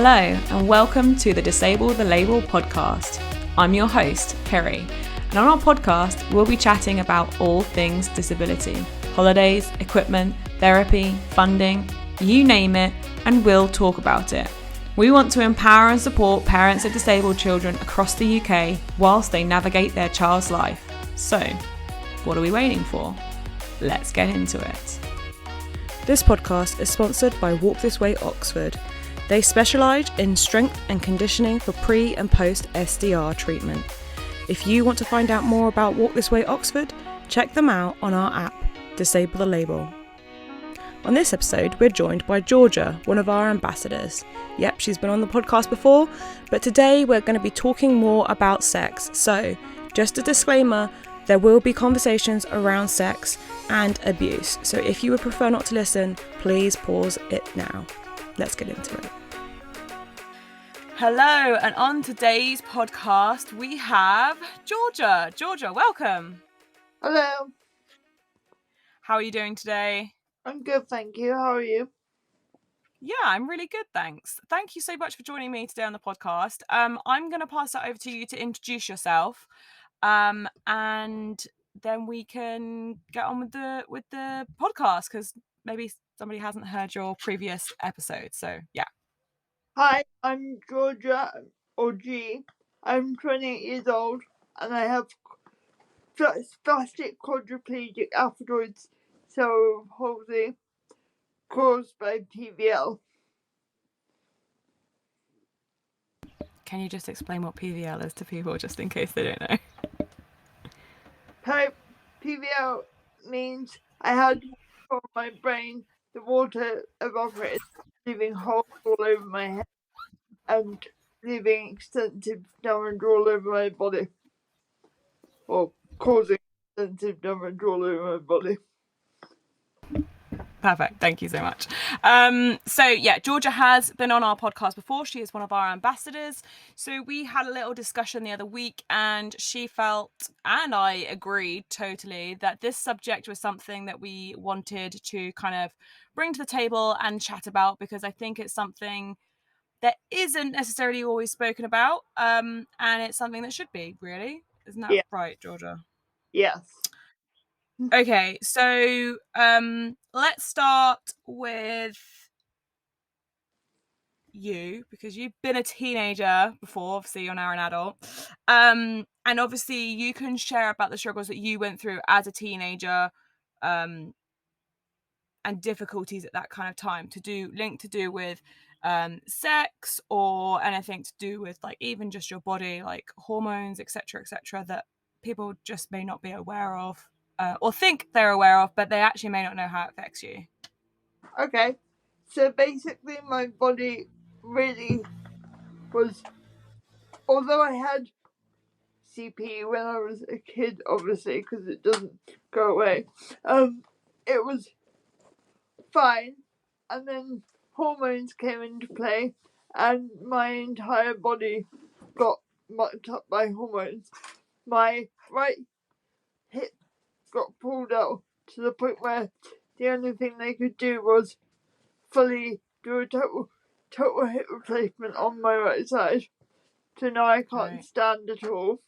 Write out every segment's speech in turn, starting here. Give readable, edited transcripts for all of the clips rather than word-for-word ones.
Hello and welcome to the Disable the Label podcast. I'm your host, Kerry, and on our podcast we'll be chatting about all things disability, holidays, equipment, therapy, funding, you name it, and we'll talk about it. We want to empower and support parents of disabled children across the UK whilst they navigate their child's life. So, what are we waiting for? Let's get into it. This podcast is sponsored by Walk This Way Oxford. They specialise in strength and conditioning for pre and post SDR treatment. If you want to find out more about Walk This Way Oxford, check them out on our app, Disable the Label. On this episode, we're joined by Georgia, one of our ambassadors. Yep, she's been on the podcast before, but today we're going to be talking more about sex. So, just a disclaimer, there will be conversations around sex and abuse. So if you would prefer not to listen, please pause it now. Let's get into it. Hello, and on today's podcast, we have Georgia. Georgia, welcome. Hello. How are you doing today? I'm good, thank you. How are you? Yeah, I'm really good, thanks. Thank you so much for joining me today on the podcast. I'm going to pass it over to you to introduce yourself, and then we can get on with the podcast because maybe somebody hasn't heard your previous episode. So yeah. Hi, I'm Georgia, or G. I'm 28 years old, and I have spastic quadriplegic alpha-droid cerebral palsy caused by PVL. Can you just explain what PVL is to people, just in case they don't know? PVL means I had from my brain the water evaporated, leaving holes all over my head and leaving extensive damage all over my body. Or causing extensive damage all over my body. Perfect. Thank you so much. So yeah, Georgia has been on our podcast before. She is one of our ambassadors. So we had a little discussion the other week and she felt, and I agreed totally, that this subject was something that we wanted to kind of bring to the table and chat about, because I think it's something that isn't necessarily always spoken about. And it's something that should be, really. Isn't that right, Georgia? Yes. Okay, so let's start with you, because you've been a teenager before. Obviously you're now an adult, and obviously you can share about the struggles that you went through as a teenager, and difficulties at that kind of time to do with sex, or anything to do with like even just your body, like hormones, etc., that people just may not be aware of, or think they're aware of, but they actually may not know how it affects you. Okay, so basically my body really was, although I had CP when I was a kid, obviously, because it doesn't go away, it was fine, and then hormones came into play, and my entire body got mucked up by hormones. My right hip got pulled out to the point where the only thing they could do was fully do a total hip replacement on my right side. So now I can't stand at all.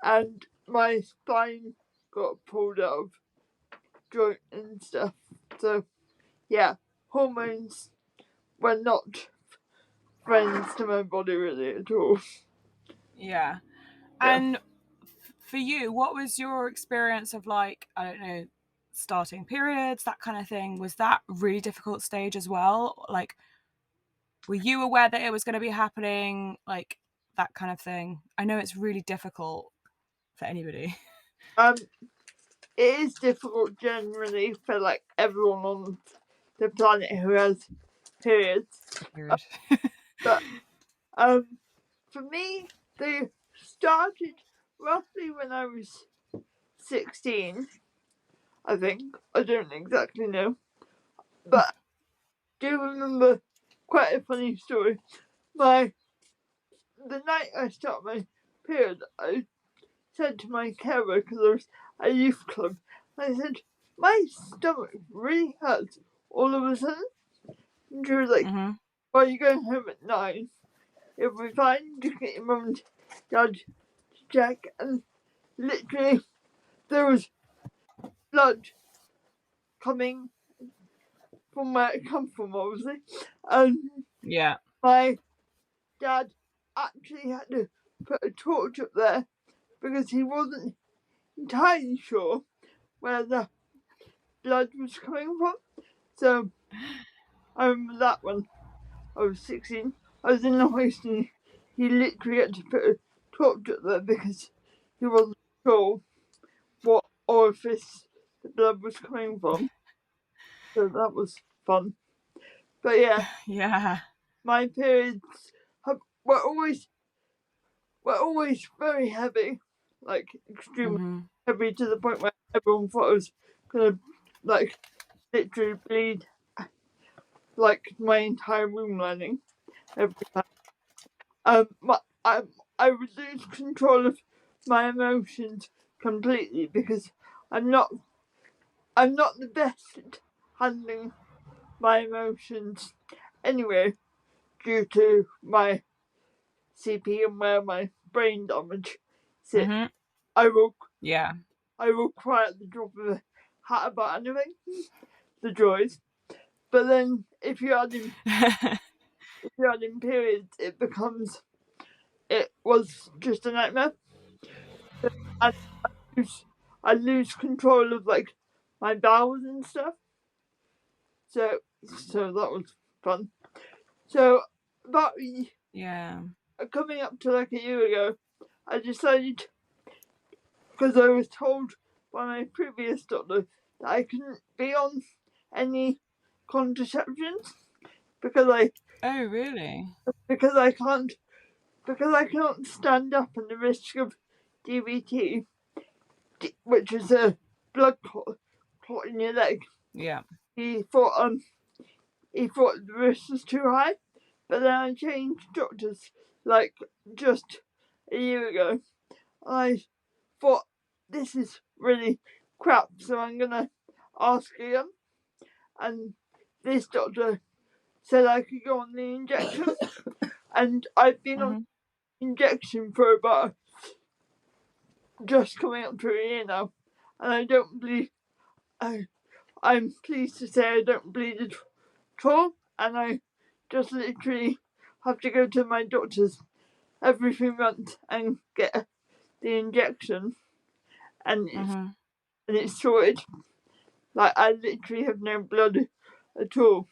And my spine got pulled out of joint and stuff. So yeah, hormones were not friends to my body really at all. Yeah. And for you, what was your experience of, like, I don't know, starting periods, that kind of thing? Was that a really difficult stage as well? Like, were you aware that it was going to be happening? Like, that kind of thing. I know it's really difficult for anybody. It is difficult generally for like everyone on the planet who has periods. But for me, they started roughly when I was 16, I think. I don't exactly know. But I do remember quite a funny story. The night I started my period, I said to my carer, because I was at a youth club, I said, my stomach really hurts all of a sudden. And she was like, Well, you're going home at 9. It'll be fine to get your mum and dad to check. And literally, there was blood coming from where it come from, obviously. And Yeah. my dad actually had to put a torch up there because he wasn't entirely sure where the blood was coming from. So I remember that when I was 16. I was in the hoist and he literally had to put a torch up there because he wasn't sure what orifice the blood was coming from. So that was fun. But Yeah. my periods were always very heavy, like extremely heavy, to the point where everyone thought I was gonna like literally bleed like my entire room lining every time. I would lose control of my emotions completely because I'm not the best at handling my emotions anyway, due to my CP and where my brain damage sits. I will cry at the drop of a hat about anything, the joys. But then if you're adding periods, it was just a nightmare. And I lose control of like my bowels and stuff. So that was fun. So about coming up to like a year ago, I decided, because I was told by my previous doctor that I couldn't be on any contraceptions because I because I can't stand up on the risk of DVT, which is a blood clot in your leg. Yeah. He thought the risk was too high, but then I changed doctors like just a year ago. I thought, this is really crap, so I'm gonna ask again. And this doctor said I could go on the injection, and I've been on injection for about just coming up to a year now, and I don't bleed. I'm pleased to say I don't bleed at all, and I just literally have to go to my doctor's every 3 months and get the injection, and it's sorted. Like, I literally have no blood at all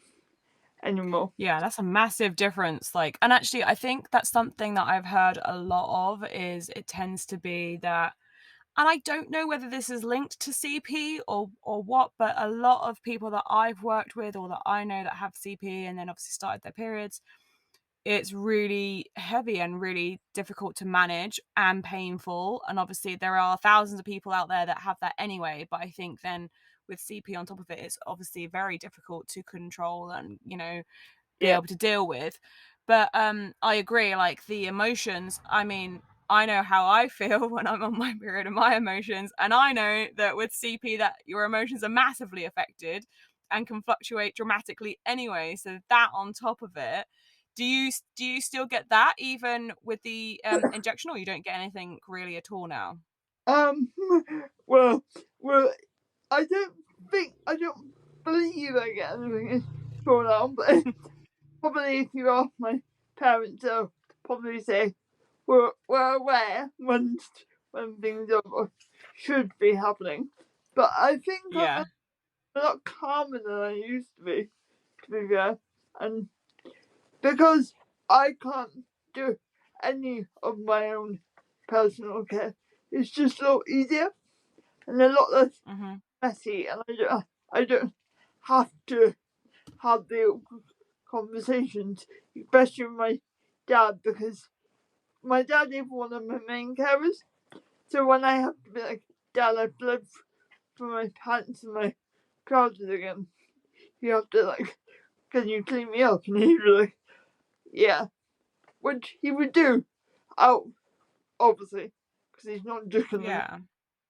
anymore. Yeah, that's a massive difference. Like, and actually, I think that's something that I've heard a lot of, is it tends to be that, and I don't know whether this is linked to CP or what, but a lot of people that I've worked with or that I know that have CP and then obviously started their periods, it's really heavy and really difficult to manage and painful. And obviously there are thousands of people out there that have that anyway, but I think then with CP on top of it, it's obviously very difficult to control and, be able to deal with. But I agree, like the emotions, I mean, I know how I feel when I'm on my period and my emotions, and I know that with CP that your emotions are massively affected and can fluctuate dramatically anyway. So that on top of it, do you still get that even with the injection, or you don't get anything really at all now? Well, I don't believe I get anything for now, but probably if you ask my parents, they'll probably say we're aware when things should be happening. But I think I'm a lot calmer than I used to be fair. And because I can't do any of my own personal care, it's just a lot easier and a lot less messy, and I don't have to have the conversations, especially with my dad, because my dad is one of my main carers. So when I have to be like, Dad, I bled from my pants and my trousers again, you have to like, can you clean me up? And he'd be like, yeah, which he would do, out obviously, because he's not just gonna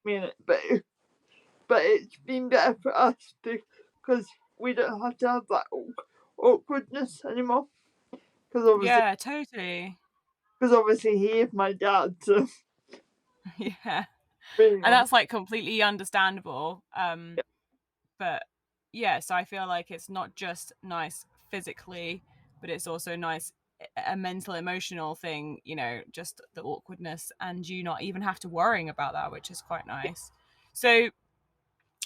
me in it, but it's been better for us because we don't have to have that awkwardness anymore. Yeah, totally. Because obviously he is my dad, so Yeah. really And on. that's like completely understandable. Yeah. But yeah, so I feel like it's not just nice physically, but it's also nice, a mental, emotional thing, you know, just the awkwardness and you not even have to worrying about that, which is quite nice. So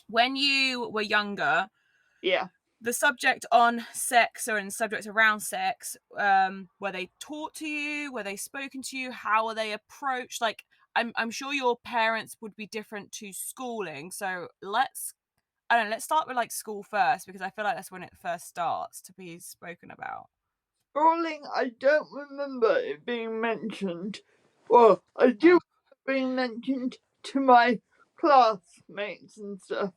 when you were younger, Yeah. the subject on sex or in subjects around sex, were they taught to you? Were they spoken to you? How were they approached? Like, I'm sure your parents would be different to schooling. So I don't know, let's start with like school first because I feel like that's when it first starts to be spoken about. Scrolling, I don't remember it being mentioned. Well, I do Oh, remember being mentioned to my classmates and stuff,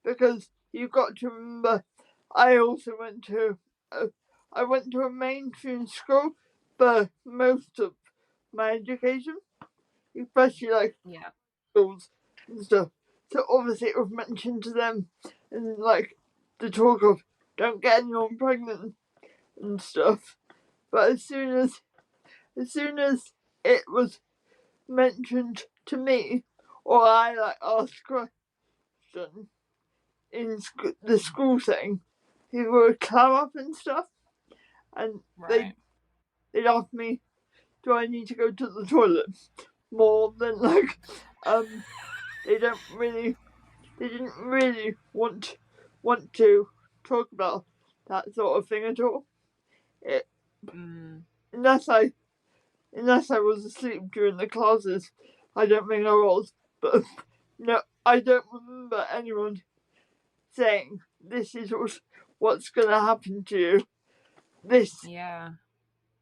because you've got to remember, I also went to a mainstream school for most of my education, especially like yeah. schools and stuff. So obviously it was mentioned to them, and like the talk of don't get anyone pregnant and stuff. But as soon as it was mentioned to me, or I like asked a question in the school setting, people would clam up and stuff, and Right. they'd ask me, "Do I need to go to the toilet?" More than like, they didn't really want to talk about that sort of thing at all. It, Mm, unless I was asleep during the classes, I don't think I was. But no, I don't remember anyone saying this is what's going to happen to you. This yeah.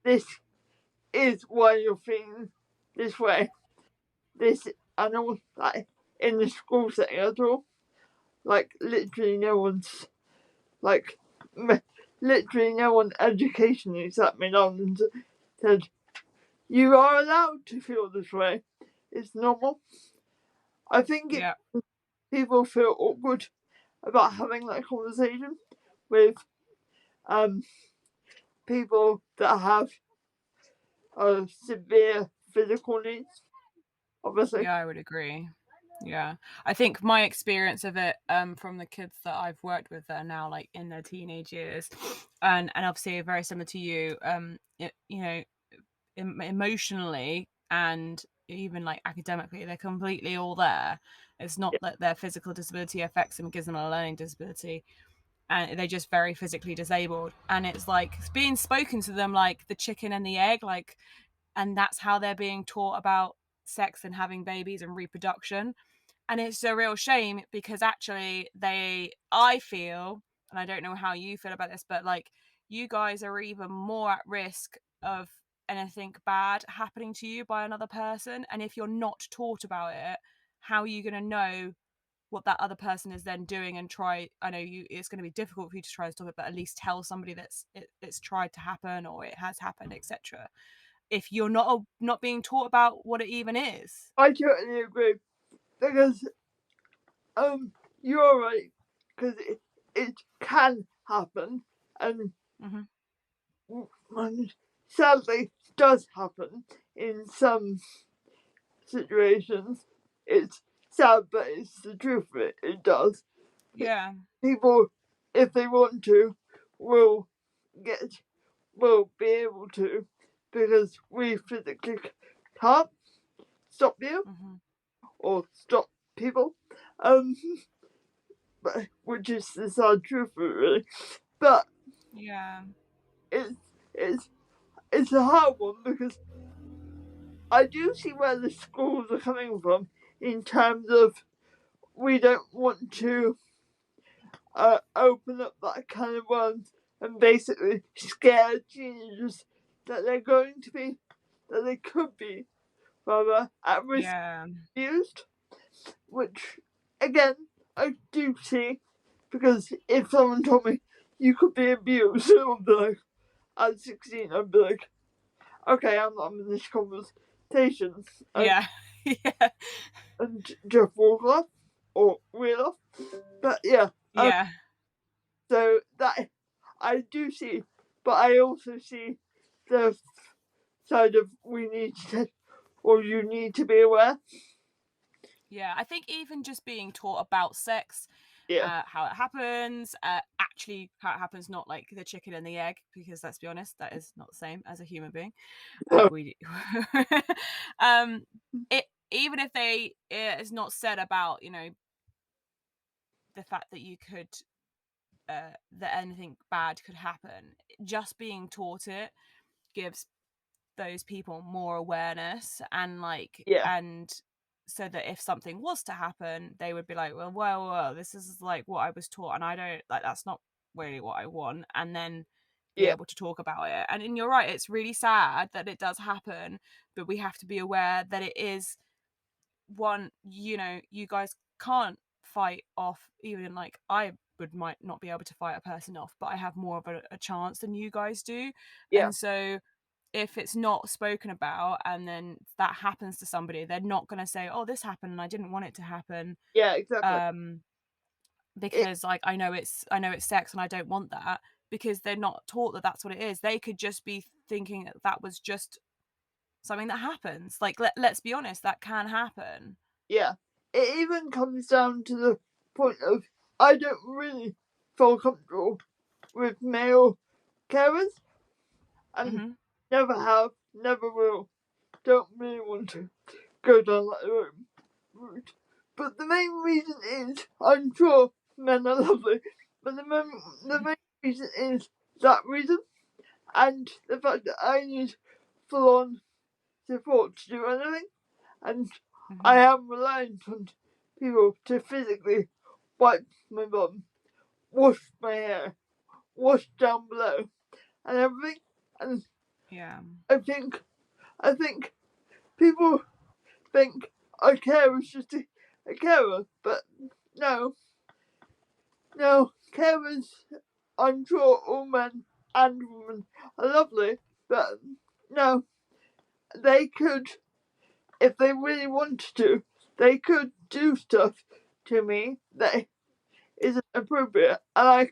this is why you're feeling this way. This and all like in the school setting at all. Like literally no one's like literally no one educationally sat me down and said you are allowed to feel this way. It's normal. I think Yeah. people feel awkward about having that conversation with um people that have severe physical needs, obviously. Yeah, I would agree. Yeah. I think my experience of it, from the kids that I've worked with that are now like in their teenage years, and obviously very similar to you, you know, emotionally and even like academically, they're completely all there. It's not Yeah, that their physical disability affects them, gives them a learning disability, and they're just very physically disabled. And it's like it's being spoken to them like the chicken and the egg, like, and that's how they're being taught about sex and having babies and reproduction. And it's a real shame because actually I feel, and I don't know how you feel about this, but like you guys are even more at risk of anything bad happening to you by another person. And if you're not taught about it, how are you going to know what that other person is then doing and try? I know it's going to be difficult for you to try and stop it, but at least tell somebody it's tried to happen or it has happened, etc. If you're not being taught about what it even is. I totally agree because you're right because it can happen and, Mm-hmm. and sadly does happen in some situations. It's sad, but it's the truth of it. It does. Yeah. People, if they want to, will get will be able to because we physically can't stop you Mm-hmm. or stop people. Um, but which is the sad truth of it, really. But Yeah. it's it's it's a hard one because I do see where the schools are coming from in terms of we don't want to open up that kind of worms and basically scare teenagers that they're going to be, that they could be, rather, at risk Yeah. of abused, which, again, I do see, because if someone told me you could be abused, I'd be like, at 16, I'd be like, okay, I'm not in this conversation, Yeah. Yeah. and just walk off, or reel off, but yeah, Yeah. so that I do see, but I also see the side of we need to, or you need to be aware. Yeah, I think even just being taught about sex, how it happens, actually how it happens, not like the chicken and the egg, because let's be honest, that is not the same as a human being. We it, even if it's not said about, you know, the fact that you could that anything bad could happen, just being taught it gives those people more awareness, and like, and so that if something was to happen, they would be like, well, this is like what I was taught, and I don't like, that's not really what I want, and then be able to talk about it. And you're right, it's really sad that it does happen, but we have to be aware that it is one, you know, you guys can't fight off, even like I might not be able to fight a person off, but I have more of a chance than you guys do. And so if it's not spoken about and then that happens to somebody, they're not going to say, oh, this happened and I didn't want it to happen. Exactly. Because like I know it's sex and I don't want that, because they're not taught that that's what it is. They could just be thinking that was just something that happens. Like, let's be honest, that can happen. It even comes down to the point of I don't really feel comfortable with male carers, and never have, never will. Don't really want to go down that route. But the main reason is, I'm sure men are lovely, but the main reason is that reason, and the fact that I need full-on support to do anything, and I am reliant on people to physically wipe my bum, wash my hair, wash down below, and everything. And I think people think a carer is just a carer, but no, carers, I'm sure all men and women are lovely, but no, they could, if they really wanted to, they could do stuff to me that isn't appropriate, and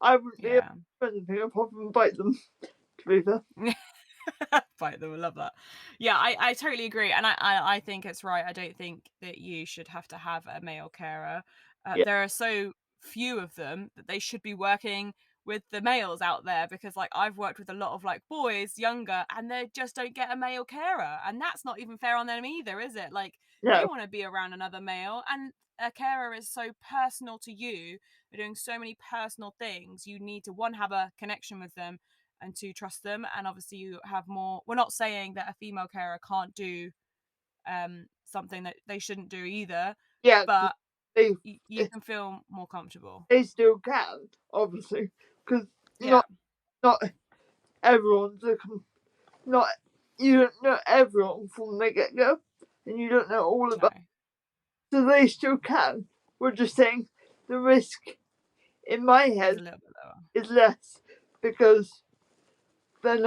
I wouldn't be able to do anything apart from bite them, to be fair. Fight them, I love that. Yeah, I totally agree, and I think it's right. I don't think that you should have to have a male carer. There are so few of them that they should be working with the males out there, because like I've worked with a lot of like boys younger, and they just don't get a male carer, and that's not even fair on them either, is it? Like, they want to be around another male, and a carer is so personal to you. They're doing so many personal things. You need to, one, have a connection with them, and to trust them, and obviously you have more. We're not saying that a female carer can't do something that they shouldn't do either, but you can feel more comfortable. They still can, obviously, because not everyone's not, you don't know everyone from the get-go, and you don't know all about it. So they still can. We're just saying the risk in my head is less, because they're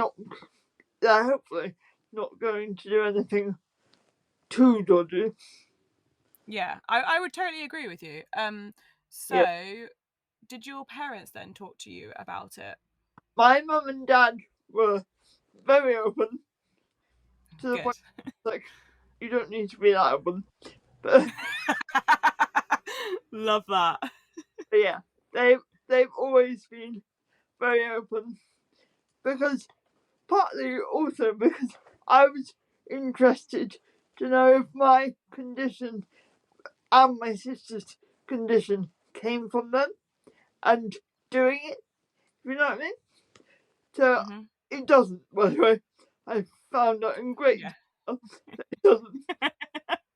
hopefully not going to do anything too dodgy. Yeah, I would totally agree with you. So did your parents then talk to you about it? My mum and dad were very open, to the point like, you don't need to be that open, but love that. But yeah, they've always been very open, because partly also because I was interested to know if my condition and my sister's condition came from them and doing it, you know what I mean? So it doesn't, by the way. I found out in great detail that it doesn't.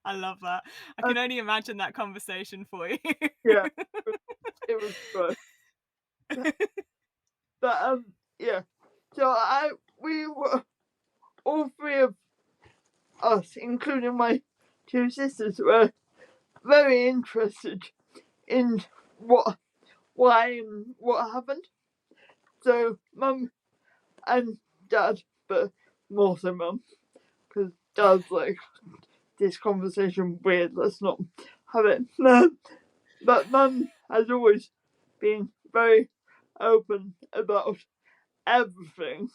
I love that. I can only imagine that conversation for you. Yeah, it was gross. But yeah. So we were, all three of us, including my two sisters, were very interested in why and what happened. So mum and dad, but more so mum, because dad's like, this conversation weird, let's not have it. But mum has always been very open about everything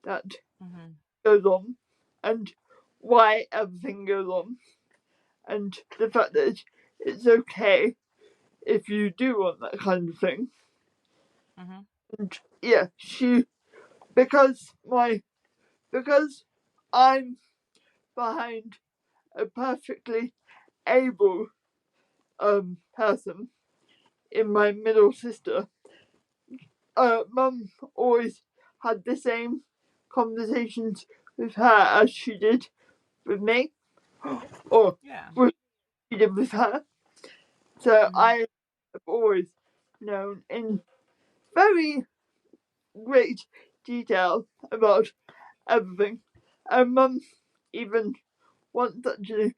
that Mm-hmm. goes on and why everything goes on, and the fact that it's okay if you do want that kind of thing. Mm-hmm. And yeah, because I'm behind a perfectly able person in my middle sister, Mum always had the same conversations with her as she did with me, or Yeah. what she did with her. So Mm-hmm. I have always known in very great detail about everything. And Mum even once actually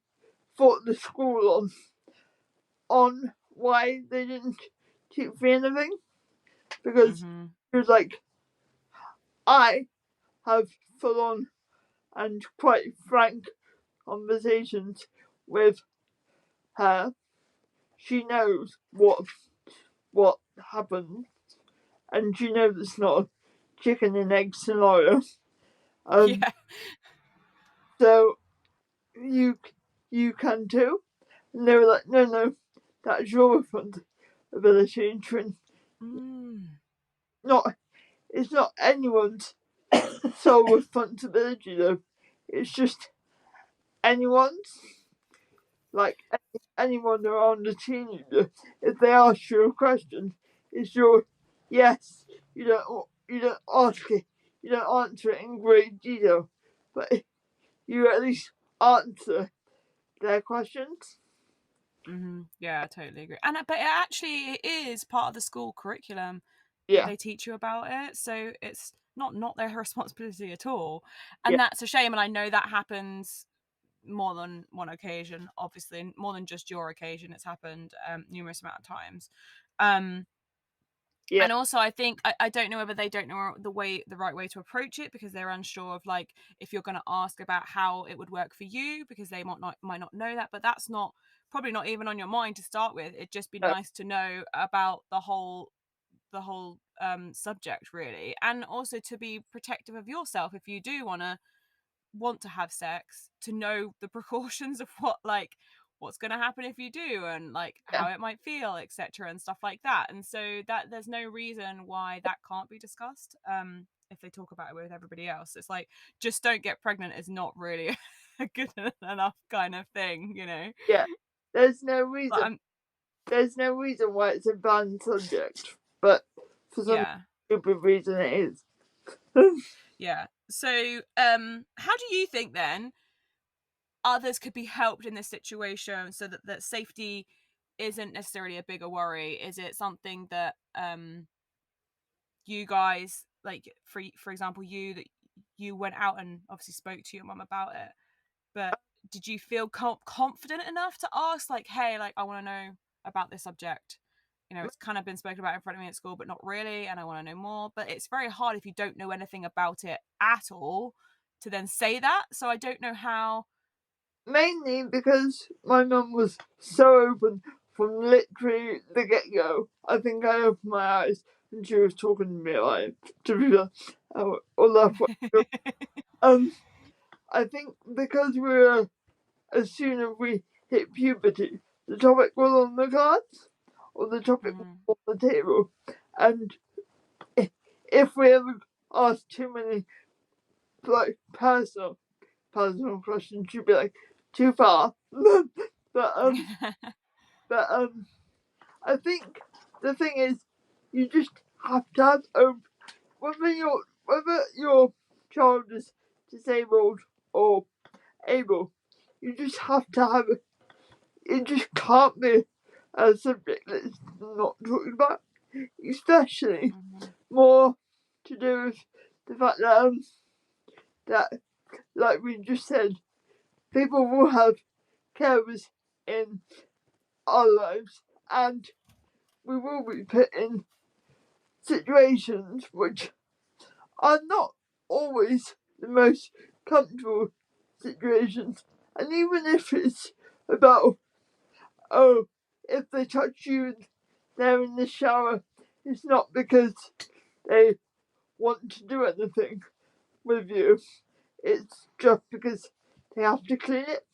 fought the school on why they didn't teach me anything, because Mm-hmm. she was like, I have full on and quite frank conversations with her. She knows what happened, and she knows it's not a chicken and egg scenario. Yeah. So you can too. And they were like, no, that's your responsibility. Mm. Not it's not anyone's sole responsibility though. It's just anyone's. Like anyone around the teenager, if they ask you a question, it's your yes. You don't ask it. You don't answer it in great detail, but you at least answer their questions. Mm-hmm. Yeah, I totally agree. And but it actually is part of the school curriculum that Yeah, they teach you about it, so it's not their responsibility at all. yeah, And that's a shame. And I know that happens more than one occasion, obviously, more than just your occasion. It's happened numerous amount of times. Um, yeah, and also, I think I don't know whether they don't know the right way to approach it, because they're unsure of, like, if you're going to ask about how it would work for you, because they might not know that. But that's not probably not even on your mind to start with. It'd just be nice to know about the whole subject, really, and also to be protective of yourself if you do want to have sex, to know the precautions of what's going to happen if you do, and like yeah, how it might feel, etc., and stuff like that. And so that there's no reason why that can't be discussed, if they talk about it with everybody else. It's like, just don't get pregnant is not really a good enough kind of thing, you know. yeah. There's no But reason. There's no reason why it's a banned subject, but for some yeah. stupid reason it is. Yeah. So how do you think then others could be helped in this situation, so that safety isn't necessarily a bigger worry? Is it something that you guys, like, for example, you went out and obviously spoke to your mum about it, but did you feel confident enough to ask, like, hey, like, I want to know about this subject, you know, it's kind of been spoken about in front of me at school, but not really, and I want to know more? But it's very hard if you don't know anything about it at all to then say that. So I don't know how. Mainly because my mum was so open from literally the get-go. I think I opened my eyes and she was talking to me like, to be or that way. I think because as soon as we hit puberty, the topic was on the cards, or the topic was Mhm. on the table. And if we ever asked too many like personal questions, she'd be like, too far. but but I think the thing is, you just have to have whether your child is disabled or able, you just have to have it. Just can't be a subject that's not talked about, especially Mhm. more to do with the fact that like we just said, people will have carers in our lives, and we will be put in situations which are not always the most comfortable situations. And even if it's about, oh, if they touch you, they're in the shower, it's not because they want to do anything, with you. It's just because they have to clean it.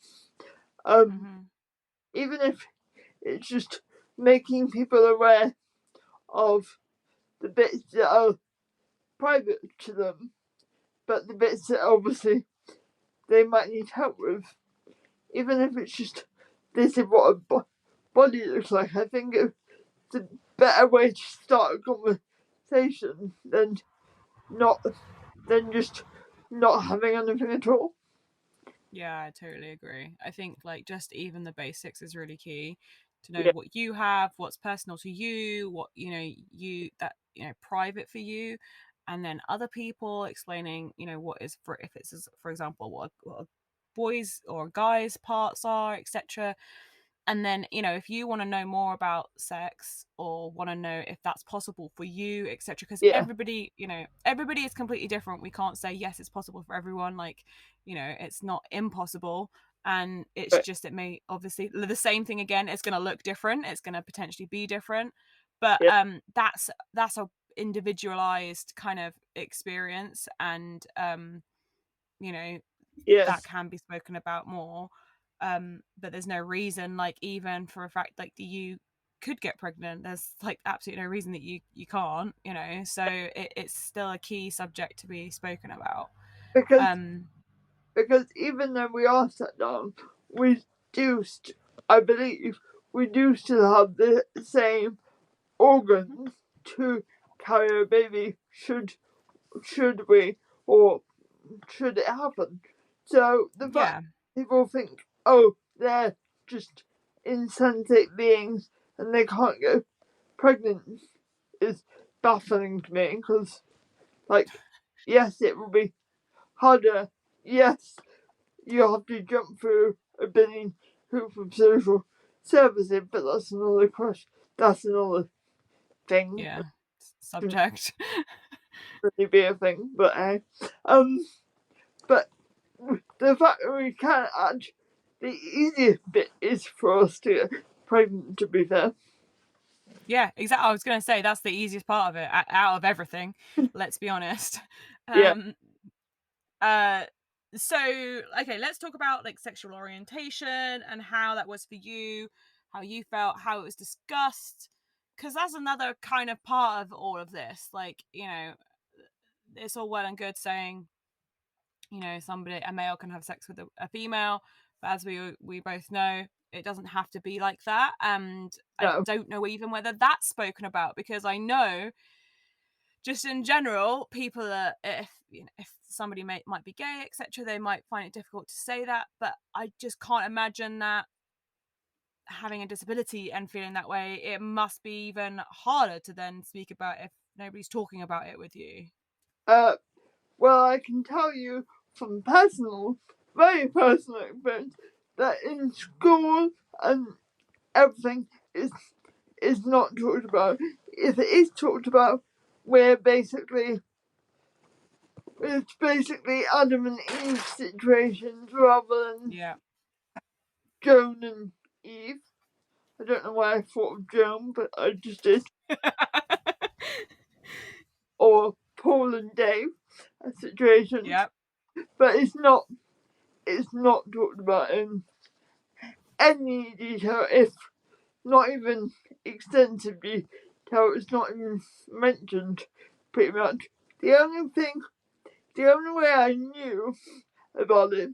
Even if it's just making people aware of the bits that are private to them, but the bits that obviously they might need help with, even if it's just this is what a body looks like. I think it's a better way to start a conversation than just not having anything at all. Yeah, I totally agree. I think like just even the basics is really key to know Yeah, what you have, what's personal to you, what private for you, and then other people explaining what is for if it's for example what a boys or guys parts are, etc. And then if you want to know more about sex or want to know if that's possible for you, etc., because yeah, everybody is completely different. We can't say yes it's possible for everyone, like it's not impossible. And it's but just it may obviously the same thing again, it's going to look different, it's going to potentially be different, but yeah, that's a individualized kind of experience. And you know that yes, can be spoken about more. But there's no reason, like even for a fact like you could get pregnant, there's like absolutely no reason that you can't, so it's still a key subject to be spoken about. because um even though we are sat down, we do, I believe, we do still have the same organs to carry a baby. Should we, or should it happen? So the fact yeah, people think, oh, they're just insensate beings and they can't get pregnant is baffling to me because, like, yes, it will be harder. Yes, you have to jump through a billion hoops of social services, but that's another question. That's another thing. yeah, subject. Really be a thing, um, but the fact that we can't add the easiest bit is for us to get pregnant. To be fair, Yeah, exactly. I was going to say that's the easiest part of it out of everything, let's be honest. yeah. um uh so okay, let's talk about like sexual orientation and how that was for you, how you felt, how it was discussed, because that's another kind of part of all of this. Like it's all well and good saying a male can have sex with a female, but as we both know, it doesn't have to be like that. And I No, don't know even whether that's spoken about, because I know just in general, people are, if somebody might be gay, etc., they might find it difficult to say that. But I just can't imagine that having a disability and feeling that way, it must be even harder to then speak about if nobody's talking about it with you. well, I can tell you from very personal experience that in school and everything is not talked about. If it is talked about, we're basically it's basically Adam and Eve situations rather than Yeah. Joan and Eve. I don't know why I thought of Joan, but I just did. Or Paul and Dave situations. Yeah. But it's not talked about in any detail, if not even extensive detail. It's not even mentioned pretty much. The only thing the only way I knew about it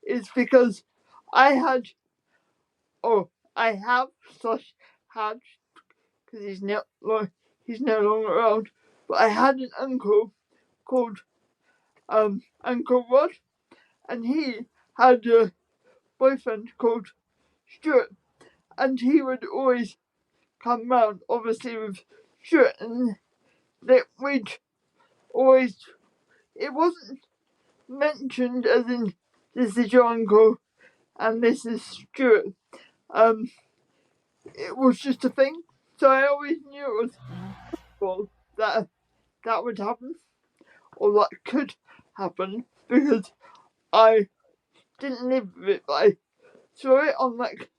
is because I had or I have slash had, because he's no longer around, but I had an uncle called Uncle Rod, and he had a boyfriend called Stuart, and he would always come round, obviously with Stuart, and that we'd always. It wasn't mentioned as in this is your uncle and this is Stuart. It was just a thing, so I always knew it was possible that that would happen or that could happen because I didn't live with it, but I saw it on like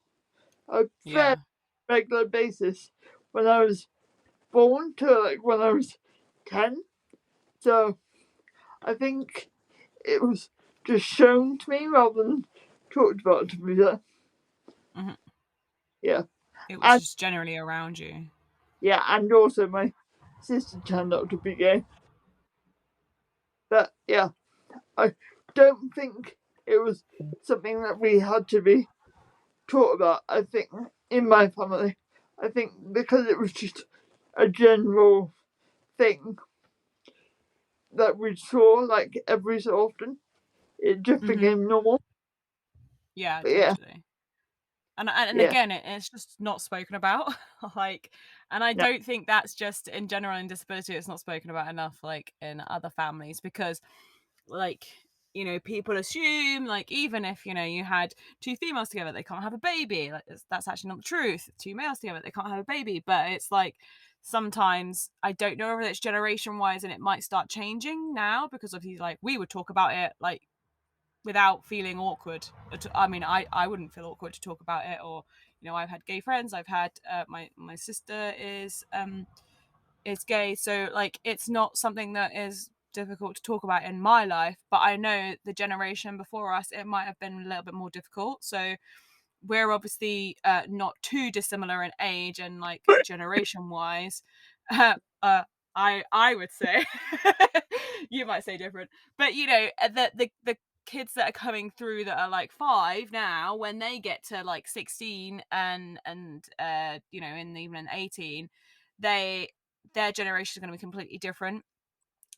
a fair Yeah. regular basis when I was born to like when I was 10. So I think it was just shown to me rather than talked about, to be fair. Mm-hmm. Yeah. It was just generally around you. Yeah, and also my sister turned out to be gay. But yeah, I don't think it was something that we had to be taught about. I think in my family, I think because it was just a general thing that we saw like every so often, it just became normal. Yeah, But totally. And yeah, again, it's just not spoken about. Like, and I no, don't think that's just in general in disability. It's not spoken about enough, like in other families, because, like, you know, people assume, like, even if, you know, you had two females together, they can't have a baby. Like, that's actually not the truth. Two males together, they can't have a baby. But it's like sometimes I don't know whether it's generation wise, and it might start changing now because of these. Like, we would talk about it like without feeling awkward. I mean, I wouldn't feel awkward to talk about it. Or, you know, I've had gay friends. I've had my sister is gay, so like it's not something that is difficult to talk about in my life. But I know the generation before us, it might have been a little bit more difficult. So we're obviously not too dissimilar in age and like generation wise. uh, I would say you might say different, but you know, the kids that are coming through that are like 5 now, when they get to like 16 and you know, in even 18, their generation is going to be completely different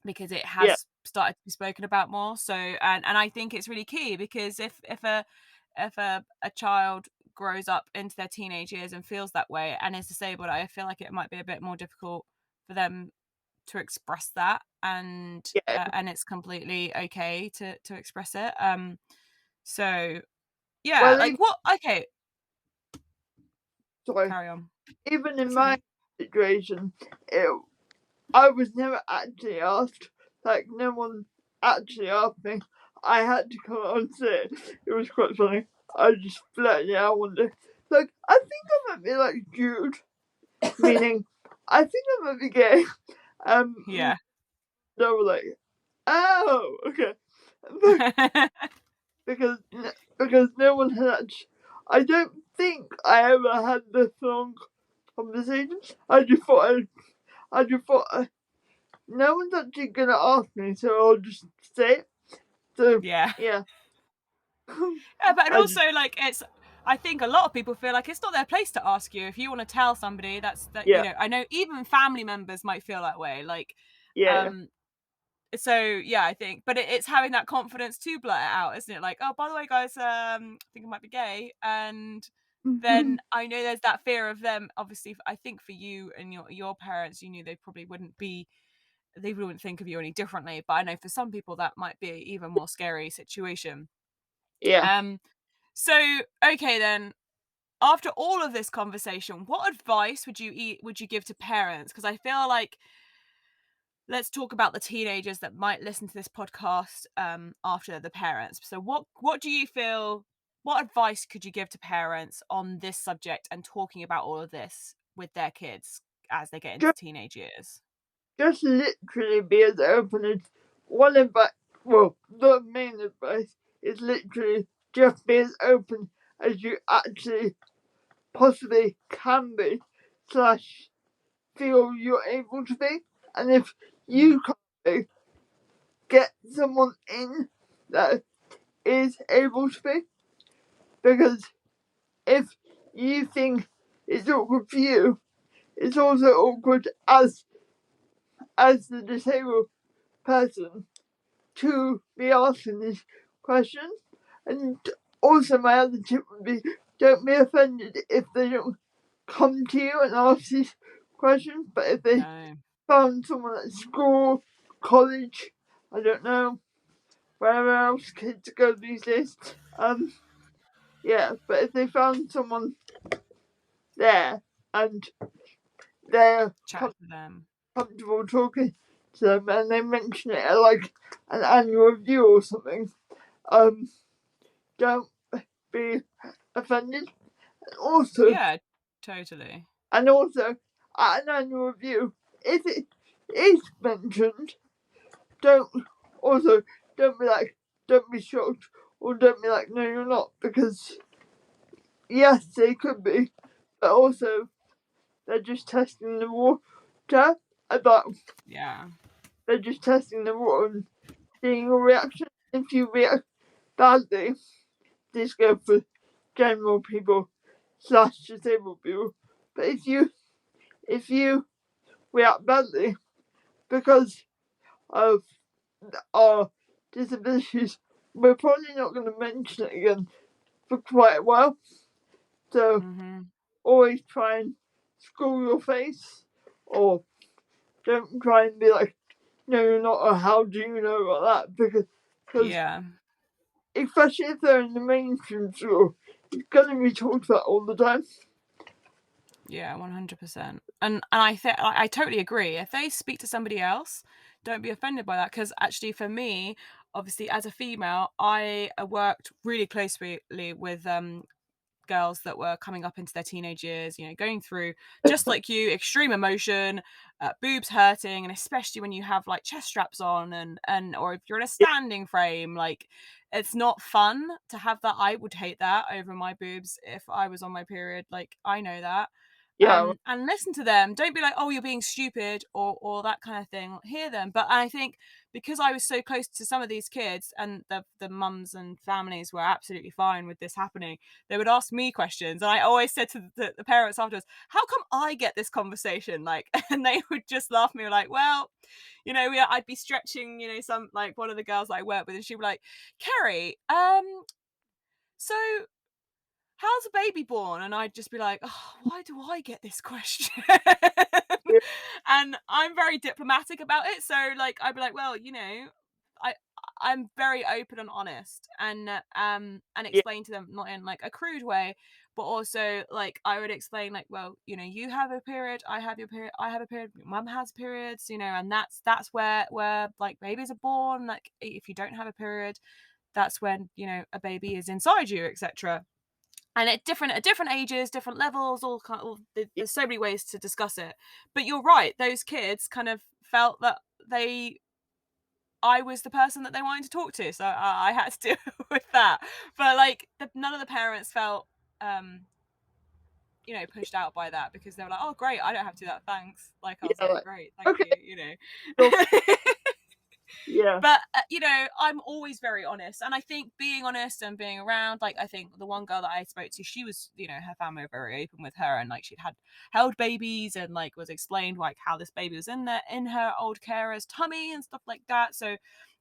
because it yeah, has started to be spoken about more. So and I think it's really key, because if a child grows up into their teenage years and feels that way and is disabled, I feel like it might be a bit more difficult for them to express that, and yeah. it's completely okay to express it. So yeah, Well, like what? Okay, sorry, carry on. even in That's my okay. situation, I was never actually asked. Like, no one actually asked me. I had to come out and say it. It was quite funny. I just blurted it out one day. Like, I think I might be like Jude, meaning I think I might be gay. Yeah. They were like, oh, okay. because no one had actually. I don't think I ever had this long conversation. I just thought no one's actually gonna ask me, so I'll just say it. So Yeah. yeah, Yeah, but I also just like it's. I think a lot of people feel like it's not their place to ask you if you want to tell somebody. That's that. You yeah, know, I know even family members might feel that way. Like, yeah, so yeah, I think, but it's having that confidence to blurt it out, isn't it? Like, oh, by the way, guys, I think I might be gay, and yeah. then I know there's that fear of them. Obviously, I think for you and your parents, you knew they probably wouldn't be, they wouldn't think of you any differently. But I know for some people that might be an even more scary situation. Yeah. So okay then. After all of this conversation, what advice would you give to parents? Because I feel like, let's talk about the teenagers that might listen to this podcast after the parents. So what do you feel, what advice could you give to parents on this subject and talking about all of this with their kids as they get into Just, teenage years? just literally be as open as one advice. Well, the main advice is literally just be as open as you actually possibly can be, slash feel you're able to be. And if Mhm. you can't be, get someone in that is able to be. Because if you think it's awkward for you, it's also awkward as the disabled person to be asking these questions. And also my other tip would be, don't be offended if they don't come to you and ask these questions, but if they No. found someone at school, college, I don't know, wherever else kids go these days, yeah, but if they found someone there and they're Chat to them. comfortable talking to them and they mention it at like an annual review or something, don't be offended. Also, Yeah, totally. and also at an annual review, if it is mentioned, don't also don't be shocked, or don't be like, no, you're not, because yes, they could be, but also they're just testing the water about. Yeah. They're just testing the water and seeing your reaction. If you react badly, this goes for general people / disabled people. But if you react badly because of our disabilities, we're probably not going to mention it again for quite a while. So always try and school your face, or don't try and be like, no, you're not, or how do you know about that? Because especially if they're in the mainstream school, it's going to be talked about all the time. Yeah, 100%. And I totally agree. If they speak to somebody else, don't be offended by that, because actually for me, obviously as a female, I worked really closely with girls that were coming up into their teenage years, you know, going through, just like you, extreme emotion, boobs hurting, and especially when you have like chest straps on and or if you're in a standing frame, like it's not fun to have that. I would hate that over my boobs if I was on my period. Like, I know that. Yeah. And listen to them. Don't be like, oh, you're being stupid or that kind of thing. Hear them. But I think because I was so close to some of these kids, and the mums and families were absolutely fine with this happening, they would ask me questions. And I always said to the parents afterwards, how come I get this conversation? Like, and they would just laugh at me like, well, you know, I'd be stretching, you know, some, like one of the girls that I work with, and she'd be like, Kerry, so how's a baby born? And I'd just be like, oh, why do I get this question? Yeah. And I'm very diplomatic about it. So like, I'd be like, well, you know, I'm very open and honest, and explain to them, not in like a crude way, but also like I would explain like, well, you know, you have a period, I have your period, I have a period, mum has periods, you know, and that's where like babies are born. Like if you don't have a period, that's when, you know, a baby is inside you, etc. And at different ages, different levels, there's so many ways to discuss it. But you're right, those kids kind of felt that I was the person that they wanted to talk to, so I had to deal with that. But like, none of the parents felt you know, pushed out by that, because they were like, oh great, I don't have to do that, thanks. Like, I was like, great, thank okay. you know. Yeah. But you know, I'm always very honest, and I think being honest and being around, like, I think the one girl that I spoke to, she was, you know, her family were very open with her, and like she'd held babies, and like was explained like how this baby was in her old carer's tummy and stuff like that. So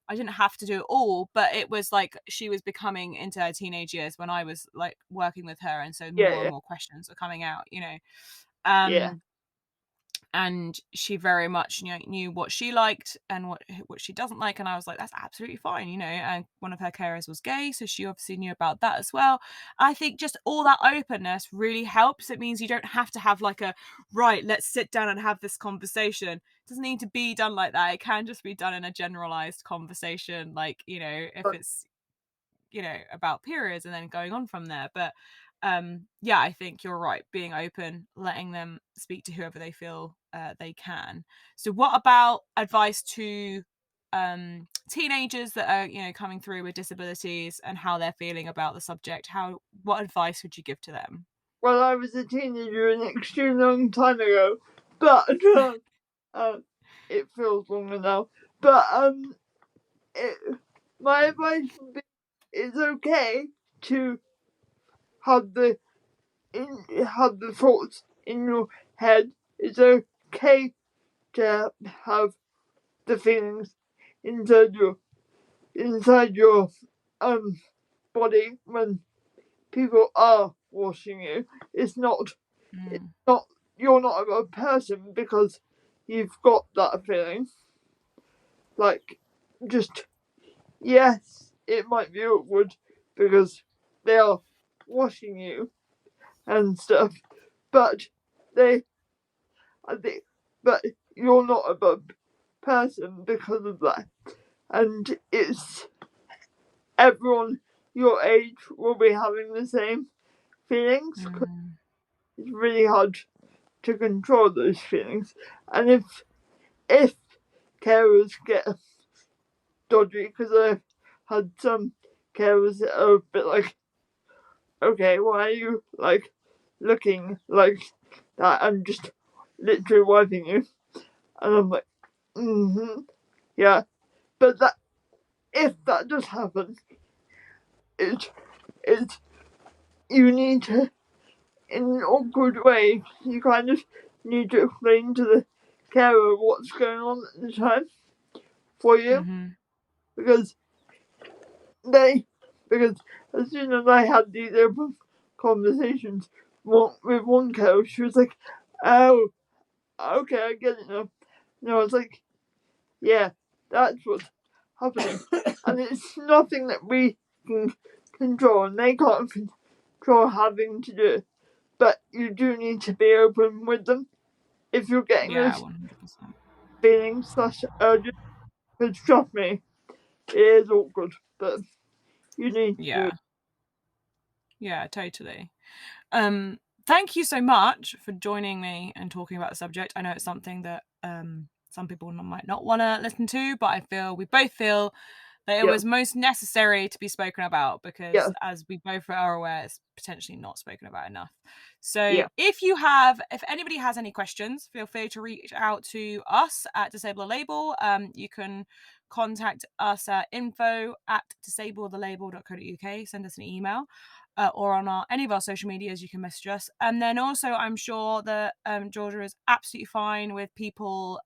I didn't have to do it all, but it was like she was becoming into her teenage years when I was like working with her, and so more and more questions were coming out, you know. And she very much, you know, knew what she liked and what she doesn't like, and I was like, that's absolutely fine, you know. And one of her carers was gay, so she obviously knew about that as well. I think just all that openness really helps. It means you don't have to have like a, right, let's sit down and have this conversation. It doesn't need to be done like that. It can just be done in a generalized conversation, like, you know, if it's, you know, about periods, and then going on from there. But yeah, I think you're right, being open, letting them speak to whoever they feel they can. So what about advice to teenagers that are, you know, coming through with disabilities, and how they're feeling about the subject? What advice would you give to them? Well, I was a teenager an extremely long time ago, but it feels longer now. But my advice would be, it's okay to have the thoughts in your head. It's okay to have the feelings inside your body when people are watching you. It's not you're not a good person because you've got that feeling. Like, just, yes, it might be awkward because they are watching you and stuff, but but you're not a bad person because of that. And it's everyone your age will be having the same feelings. It's really hard to control those feelings. And if carers get dodgy because I've had some carers that are a bit like, okay, why are you like looking like that? I'm just literally wiping you, and I'm like, yeah. But that if that does happen, it you need to, in an awkward way, you kind of need to explain to the carer what's going on at the time for you, because as soon as I had these open conversations with one carer, she was like, "Oh, okay, I get it now." And I was like, "Yeah, that's what's happening," and it's nothing that we can control, and they can't control having to do it. But you do need to be open with them if you're getting those 100%. feelings / urges. Because trust me, it is awkward, but you need to do it. Yeah, totally. Thank you so much for joining me and talking about the subject. I know it's something that some people might not want to listen to, but we both feel that it was most necessary to be spoken about, because as we both are aware, it's potentially not spoken about enough. So if anybody has any questions, feel free to reach out to us at Disable the Label. You can contact us at info@disablethelabel.co.uk. Send us an email. Or on any of our social medias, you can message us. And then also, I'm sure that Georgia is absolutely fine with people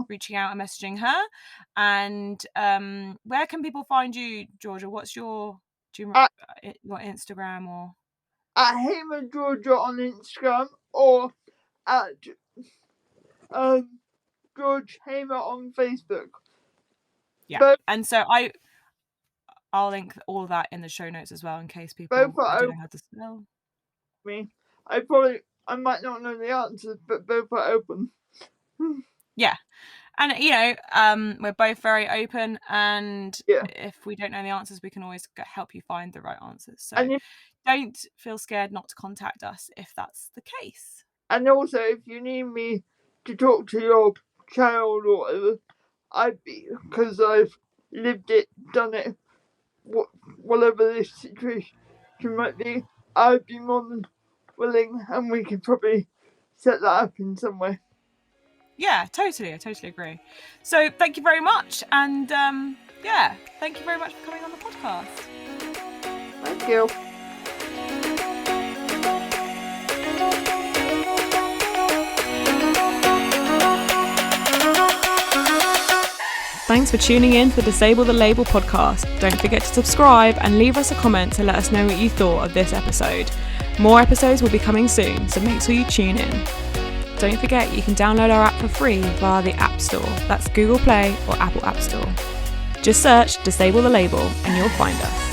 reaching out and messaging her. And where can people find you, Georgia? What's your Instagram or? At Hamer Georgia on Instagram, or at George Hamer on Facebook. Yeah, and so I'll link all of that in the show notes as well, in case people don't know how to spell. I might not know the answers, but both are open. Yeah. And, we're both very open, and if we don't know the answers, we can always help you find the right answers. So don't feel scared not to contact us if that's the case. And also, if you need me to talk to your child or whatever, because I've lived it, done it, whatever this situation might be, I'd be more than willing, and we could probably set that up in some way. Yeah, totally. I totally agree. So thank you very much. And thank you very much for coming on the podcast. Thank you. Thanks for tuning in to the Disable the Label podcast. Don't forget to subscribe and leave us a comment to let us know what you thought of this episode. More episodes will be coming soon, so make sure you tune in. Don't forget you can download our app for free via the App Store. That's Google Play or Apple App Store. Just search Disable the Label and you'll find us.